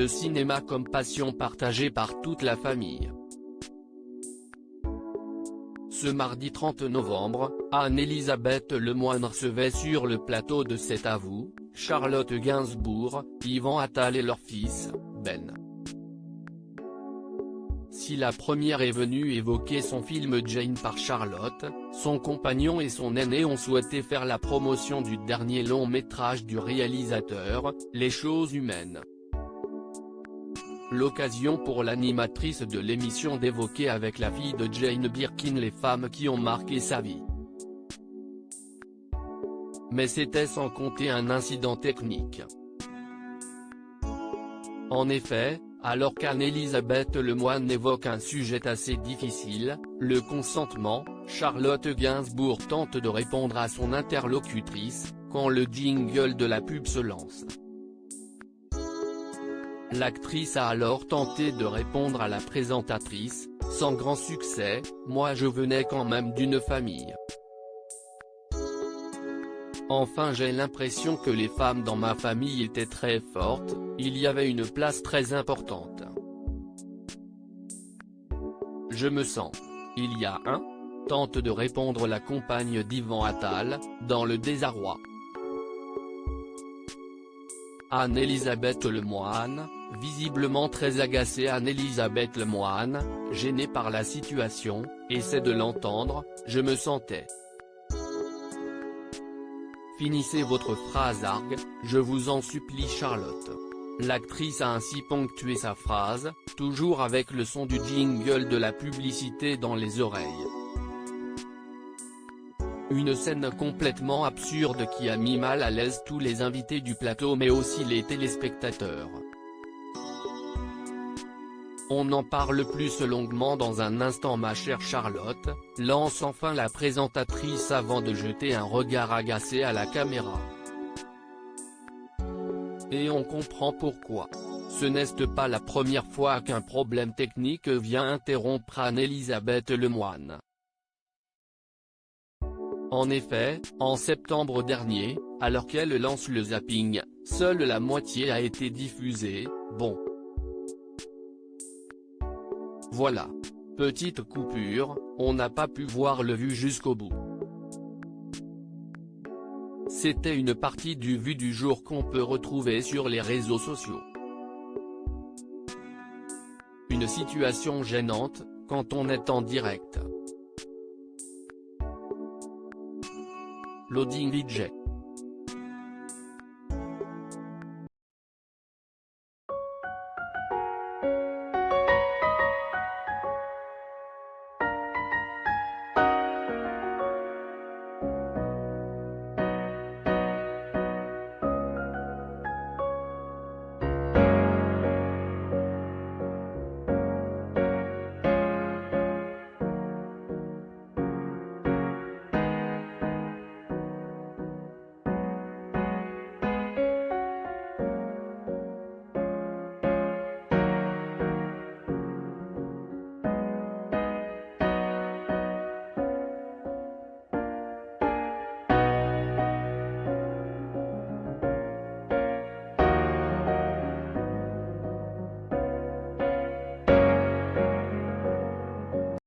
le cinéma comme passion partagée par toute la famille. Ce mardi 30 novembre, Anne-Elisabeth Lemoine recevait sur le plateau de C'est à vous, Charlotte Gainsbourg, Yvan Attal et leur fils, Ben. Si la première est venue évoquer son film Jane par Charlotte, son compagnon et son aîné ont souhaité faire la promotion du dernier long-métrage du réalisateur, Les choses humaines. L'occasion pour l'animatrice de l'émission d'évoquer avec la fille de Jane Birkin les femmes qui ont marqué sa vie. Mais c'était sans compter un incident technique. En effet, alors qu'Anne-Elisabeth Lemoine évoque un sujet assez difficile, le consentement, Charlotte Gainsbourg tente de répondre à son interlocutrice, quand le jingle de la pub se lance. L'actrice a alors tenté de répondre à la présentatrice, sans grand succès, « Moi je venais quand même d'une famille. Enfin j'ai l'impression que les femmes dans ma famille étaient très fortes, il y avait une place très importante. Je me sens. Il y a un ?» tente de répondre la compagne d'Yvan Attal, dans le désarroi. Anne-Elisabeth Lemoine, visiblement très agacée. Anne-Elisabeth Lemoine, gênée par la situation, essaie de l'entendre, « Je me sentais. » Finissez votre phrase argue, je vous en supplie Charlotte. L'actrice a ainsi ponctué sa phrase, toujours avec le son du jingle de la publicité dans les oreilles. Une scène complètement absurde qui a mis mal à l'aise tous les invités du plateau mais aussi les téléspectateurs. On en parle plus longuement dans un instant ma chère Charlotte, lance enfin la présentatrice avant de jeter un regard agacé à la caméra. Et on comprend pourquoi. Ce n'est pas la première fois qu'un problème technique vient interrompre Anne-Elisabeth Lemoine. En effet, en septembre dernier, alors qu'elle lance le zapping, seule la moitié a été diffusée, bon. Voilà. Petite coupure, on n'a pas pu voir le vu jusqu'au bout. C'était une partie du vu du jour qu'on peut retrouver sur les réseaux sociaux. Une situation gênante, quand on est en direct. Loading VJ.